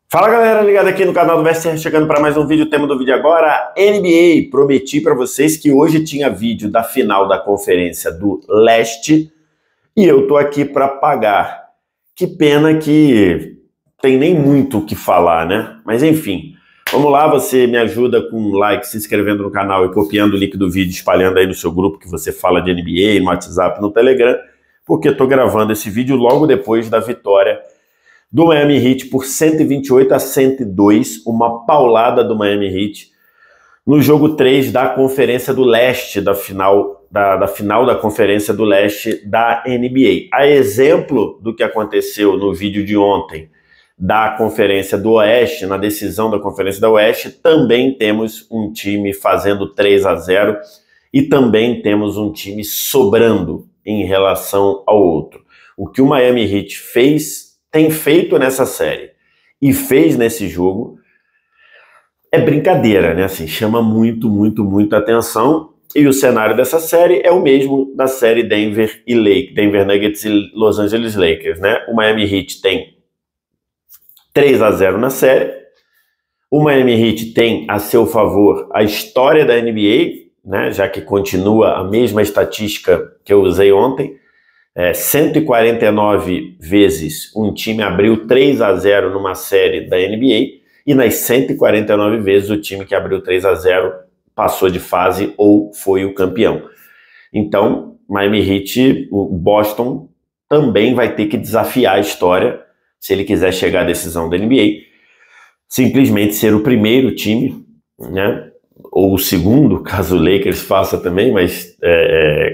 Fala galera, ligado aqui no canal do VSR, chegando para mais um vídeo. O tema do vídeo agora, NBA. Prometi para vocês que hoje tinha vídeo da final da Conferência do Leste e eu tô aqui para pagar. Que pena que tem nem muito o que falar, né? Mas enfim, vamos lá, você me ajuda com um like, se inscrevendo no canal e copiando o link do vídeo, espalhando aí no seu grupo que você fala de NBA, no WhatsApp, no Telegram, porque eu tô gravando esse vídeo logo depois da vitória do Miami Heat por 128-102, uma paulada do Miami Heat no jogo 3 da Conferência do Leste, da final da Conferência do Leste da NBA. A exemplo do que aconteceu no vídeo de ontem da Conferência do Oeste, na decisão da Conferência do Oeste, também temos um time fazendo 3-0 e também temos um time sobrando em relação ao outro. O que o Miami Heat tem feito nessa série e fez nesse jogo é brincadeira, né? Assim, chama muito atenção. E o cenário dessa série é o mesmo da série Denver Nuggets e Los Angeles Lakers, né? O Miami Heat tem 3-0 na série. O Miami Heat tem a seu favor a história da NBA, né? Já que continua a mesma estatística que eu usei ontem. 149 vezes um time abriu 3-0 numa série da NBA e nas 149 vezes o time que abriu 3-0 passou de fase ou foi o campeão. Então, Miami Heat, o Boston também vai ter que desafiar a história se ele quiser chegar à decisão da NBA, simplesmente ser o primeiro time, né? Ou o segundo, caso o Lakers faça também, mas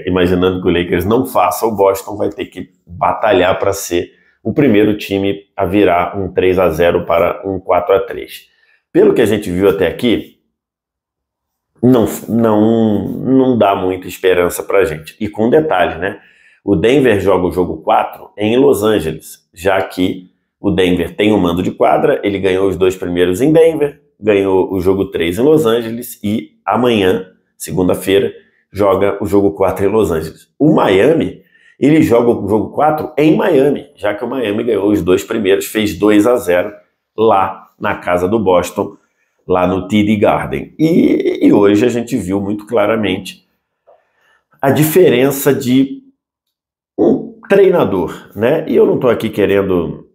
imaginando que o Lakers não faça, o Boston vai ter que batalhar para ser o primeiro time a virar um 3-0 para um 4-3. Pelo que a gente viu até aqui, não dá muita esperança para a gente. E com um detalhe, né? O Denver joga o jogo 4 em Los Angeles, já que o Denver tem o mando de quadra, ele ganhou os 2 primeiros em Denver, ganhou o jogo 3 em Los Angeles e amanhã, segunda-feira, joga o jogo 4 em Los Angeles. O Miami, ele joga o jogo 4 em Miami, já que o Miami ganhou os 2 primeiros, fez 2-0 lá na casa do Boston, lá no TD Garden. E hoje a gente viu muito claramente a diferença de um treinador, né? E eu não estou aqui querendo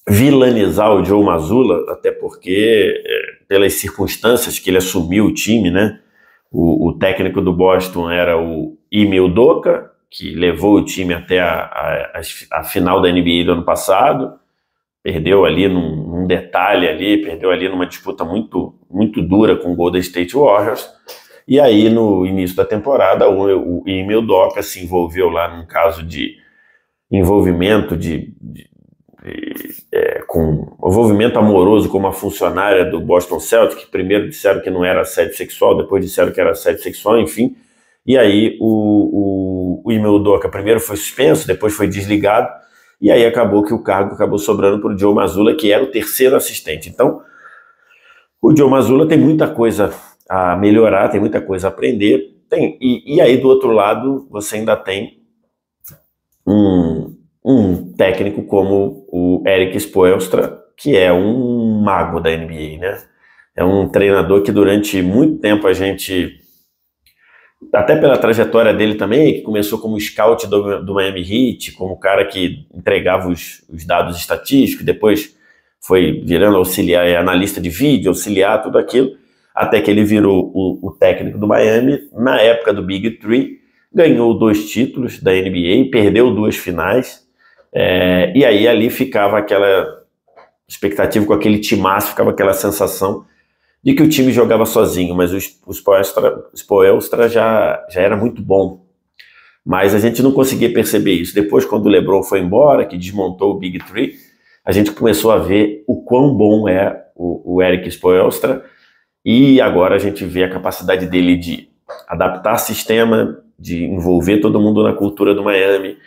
vilanizar o Joe Mazzulla, até porque, pelas circunstâncias que ele assumiu o time, né? O técnico do Boston era o Ime Udoka, que levou o time até a final da NBA do ano passado, perdeu ali num detalhe ali, perdeu ali numa disputa muito dura com o Golden State Warriors, e aí no início da temporada o Ime Udoka se envolveu lá num caso de envolvimento com envolvimento amoroso com uma funcionária do Boston Celtics, que primeiro disseram que não era assédio sexual, depois disseram que era assédio sexual, enfim. E aí o Ime Udoka primeiro foi suspenso, depois foi desligado, e aí acabou que o cargo acabou sobrando para o Joe Mazzulla, que era o terceiro assistente. Então, o Joe Mazzulla tem muita coisa a melhorar, tem muita coisa a aprender, e aí do outro lado você ainda tem um técnico como o Erik Spoelstra, que é um mago da NBA, né? É um treinador que durante muito tempo a gente, até pela trajetória dele também, que começou como scout do Miami Heat, como cara que entregava os dados estatísticos, depois foi virando auxiliar, analista de vídeo, auxiliar, tudo aquilo, até que ele virou o técnico do Miami na época do Big Three, ganhou 2 títulos da NBA, perdeu 2 finais, e aí ali ficava aquela expectativa com aquele timaço, ficava aquela sensação de que o time jogava sozinho, mas o Spoelstra já era muito bom. Mas a gente não conseguia perceber isso. Depois, quando o LeBron foi embora, que desmontou o Big Three, a gente começou a ver o quão bom é o Erik Spoelstra, e agora a gente vê a capacidade dele de adaptar sistema, de envolver todo mundo na cultura do Miami,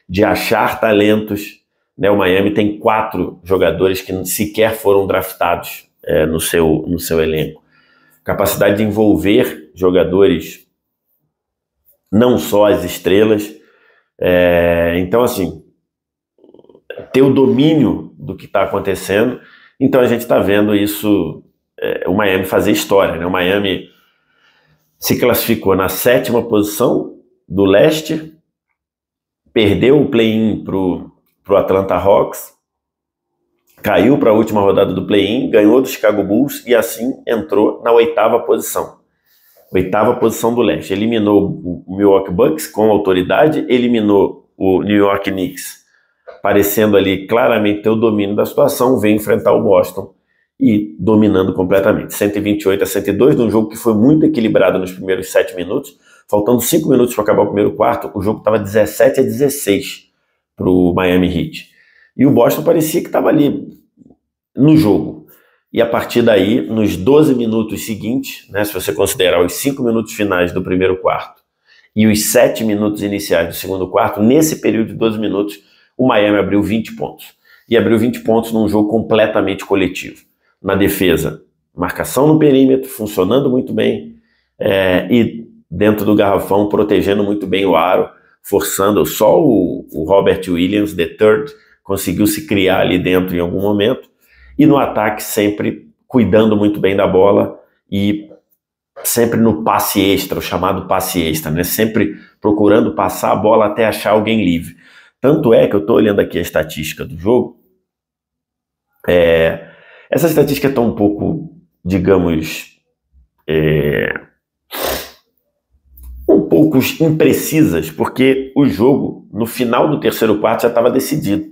de achar talentos, né? O Miami tem 4 jogadores que sequer foram draftados no seu elenco. Capacidade de envolver jogadores, não só as estrelas. Então, assim, ter o domínio do que está acontecendo Então a gente está vendo isso, o Miami fazer história, né? O Miami se classificou na 7ª posição do leste, perdeu o play-in para o Atlanta Hawks, caiu para a última rodada do play-in, ganhou do Chicago Bulls e assim entrou na 8ª posição. 8ª posição do leste. Eliminou o Milwaukee Bucks com autoridade, eliminou o New York Knicks, parecendo ali claramente ter o domínio da situação, vem enfrentar o Boston e dominando completamente. 128-102, num jogo que foi muito equilibrado nos primeiros 7 minutos. Faltando 5 minutos para acabar o primeiro quarto, o jogo estava 17-16 para o Miami Heat. E o Boston parecia que estava ali no jogo. E a partir daí, nos 12 minutos seguintes, né, se você considerar os 5 minutos finais do primeiro quarto e os 7 minutos iniciais do segundo quarto, nesse período de 12 minutos, o Miami abriu 20 pontos. E abriu 20 pontos num jogo completamente coletivo. Na defesa, marcação no perímetro, funcionando muito bem, e dentro do garrafão, protegendo muito bem o aro, forçando. Só o Robert Williams, III, conseguiu se criar ali dentro em algum momento. E no ataque, sempre cuidando muito bem da bola e sempre no passe extra, o chamado passe extra, né? Sempre procurando passar a bola até achar alguém livre. Tanto é que eu estou olhando aqui a estatística do jogo. Essa estatística está um pouco, digamos, um pouco imprecisas, porque o jogo, no final do terceiro quarto, já estava decidido.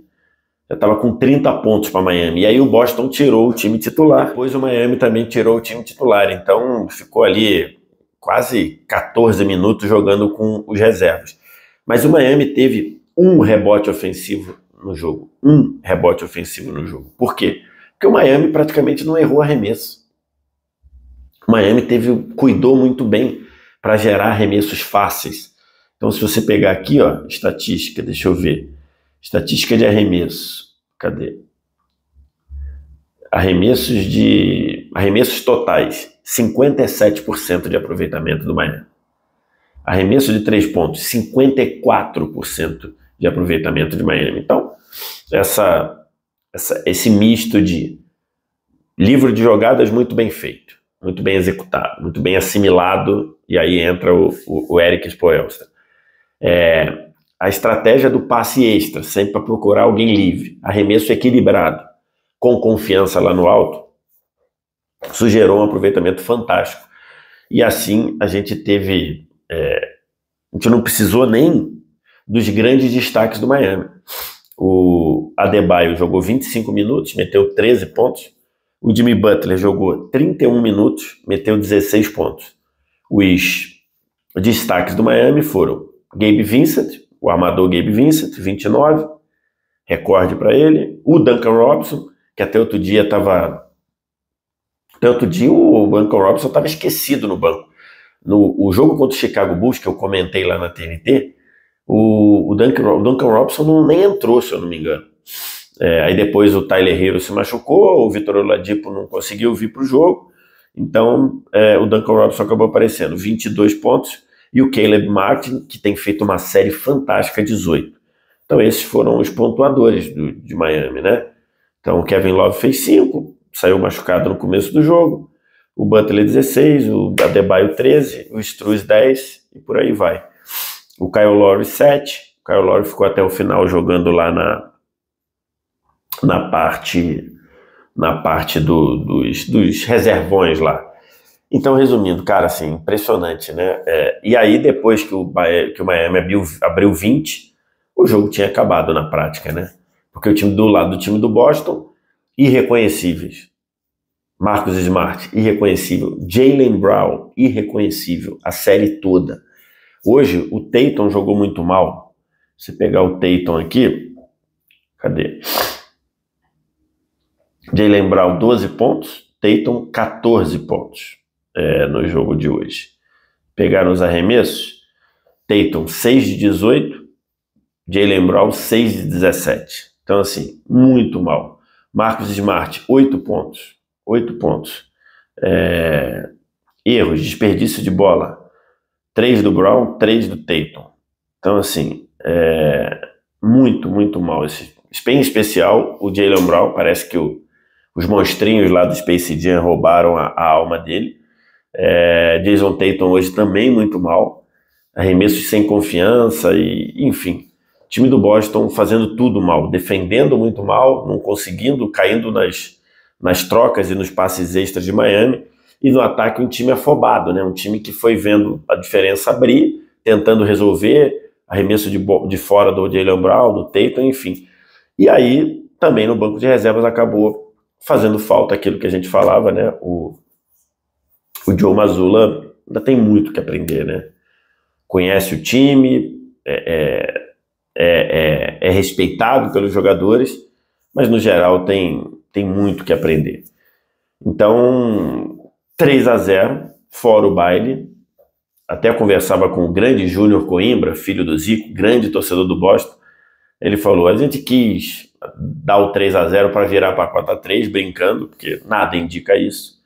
Já estava com 30 pontos para Miami. E aí o Boston tirou o time titular. Depois o Miami também tirou o time titular. Então ficou ali quase 14 minutos jogando com os reservas. Mas o Miami teve um rebote ofensivo no jogo. Um rebote ofensivo no jogo. Por quê? Porque o Miami praticamente não errou arremesso. O Miami cuidou muito bem para gerar arremessos fáceis. Então se você pegar aqui, ó, estatística, deixa eu ver. Estatística de arremesso. Cadê? Arremessos totais. 57% de aproveitamento do Miami. Arremesso de 3 pontos. 54% de aproveitamento de Miami. Então, esse misto de livro de jogadas muito bem feito, muito bem executado, muito bem assimilado, e aí entra o Erik Spoelstra. A estratégia do passe extra, sempre para procurar alguém livre, arremesso equilibrado, com confiança lá no alto, isso gerou um aproveitamento fantástico. E assim a gente teve... a gente não precisou nem dos grandes destaques do Miami. O Adebayo jogou 25 minutos, meteu 13 pontos. O Jimmy Butler jogou 31 minutos, meteu 16 pontos. Os destaques do Miami foram Gabe Vincent, o armador Gabe Vincent, 29, recorde para ele. O Duncan Robinson, que até outro dia o Duncan Robinson estava esquecido no banco. No jogo contra o Chicago Bulls, que eu comentei lá na TNT, o Duncan Robinson nem entrou, se eu não me engano. Aí depois o Tyler Hero se machucou, o Vitor Oladipo não conseguiu vir para o jogo, então o Duncan Robinson acabou aparecendo, 22 pontos, e o Caleb Martin, que tem feito uma série fantástica, 18. Então esses foram os pontuadores de Miami, né? Então o Kevin Love fez 5, saiu machucado no começo do jogo, o Butler 16, o Adebayo 13, o Strus 10 e por aí vai. O Kyle Lowry 7, o Kyle Lowry ficou até o final jogando lá na parte dos reservões lá. Então, resumindo, cara, assim, impressionante, né? E aí, depois que o Miami abriu 20, o jogo tinha acabado na prática, né? Porque o time do lado do time do Boston, irreconhecíveis. Marcus Smart, irreconhecível. Jaylen Brown, irreconhecível. A série toda. Hoje, o Tatum jogou muito mal. Se pegar o Tatum aqui, cadê? Jaylen Brown, 12 pontos. Tatum, 14 pontos no jogo de hoje. Pegaram os arremessos. Tatum, 6 de 18. Jaylen Brown, 6 de 17. Então, assim, muito mal. Marcus Smart, 8 pontos. 8 pontos. Erros, desperdício de bola. 3 do Brown, 3 do Tatum. Então, assim, muito, muito mal. Em especial, o Jaylen Brown, parece que o Os monstrinhos lá do Space Jam roubaram a alma dele. Jason Tatum hoje também muito mal. Arremessos sem confiança e, enfim, o time do Boston fazendo tudo mal, defendendo muito mal, não conseguindo, caindo nas trocas e nos passes extras de Miami, e no ataque um time afobado, né? Um time que foi vendo a diferença abrir, tentando resolver, arremesso de fora do Jaylen Brown, do Tatum, enfim. E aí, também no banco de reservas acabou fazendo falta aquilo que a gente falava, né? O Joe Mazzulla ainda tem muito que aprender, né? Conhece o time, é respeitado pelos jogadores, mas no geral tem muito que aprender. Então, 3-0, fora o baile. Até conversava com o grande Júnior Coimbra, filho do Zico, grande torcedor do Boston. Ele falou, a gente quis dar o 3-0 para virar para 4-3, brincando, porque nada indica isso.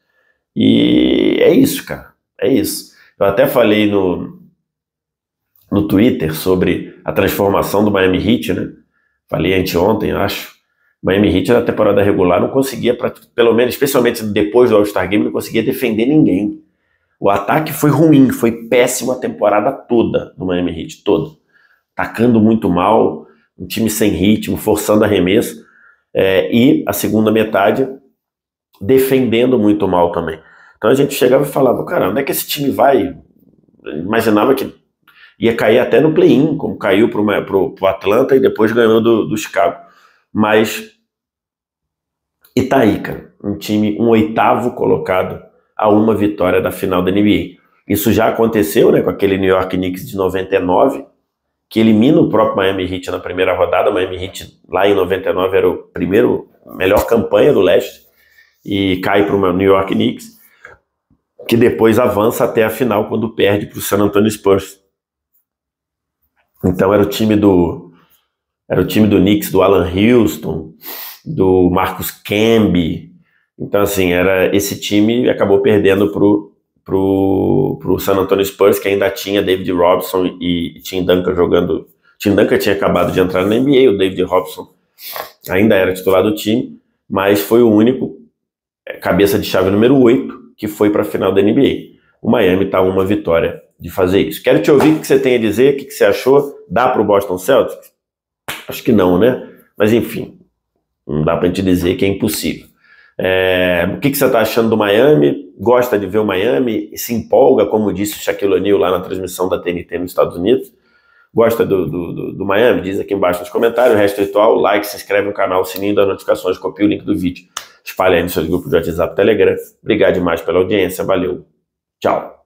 E é isso, cara, é isso. Eu até falei no Twitter sobre a transformação do Miami Heat, né? Falei anteontem, acho. Miami Heat na temporada regular não conseguia, pelo menos, especialmente depois do All-Star Game, não conseguia defender ninguém. O ataque foi ruim, foi péssimo a temporada toda do Miami Heat, toda. Atacando muito mal, um time sem ritmo, forçando arremesso, e a segunda metade defendendo muito mal também. Então a gente chegava e falava, cara, onde é que esse time vai? Imaginava que ia cair até no play-in, como caiu pro Atlanta e depois ganhou do Chicago. Mas, e tá aí, cara, um time, um 8º colocado a uma vitória da final da NBA. Isso já aconteceu, né, com aquele New York Knicks de 99, que elimina o próprio Miami Heat na primeira rodada. O Miami Heat lá em 99 era o melhor campanha do leste, e cai para o New York Knicks, que depois avança até a final quando perde para o San Antonio Spurs. Então era o time do Knicks, do Alan Houston, do Marcus Camby. Então assim, era esse time, acabou perdendo pro San Antonio Spurs, que ainda tinha David Robinson e Tim Duncan jogando. Tim Duncan tinha acabado de entrar na NBA, o David Robinson ainda era titular do time, mas foi o único cabeça de chave número 8 que foi para a final da NBA. O Miami está uma vitória de fazer isso. Quero te ouvir o que você tem a dizer, o que você achou. Dá para o Boston Celtics? Acho que não, né? Mas enfim, não dá para a gente dizer que é impossível. O que você está achando do Miami? Gosta de ver o Miami? Se empolga, como disse o Shaquille O'Neal lá na transmissão da TNT nos Estados Unidos? Gosta do Miami? Diz aqui embaixo nos comentários. O resto é ritual, like, se inscreve no canal, sininho das notificações, copia o link do vídeo, espalha aí nos seus grupos de WhatsApp e Telegram. Obrigado demais pela audiência, valeu, tchau.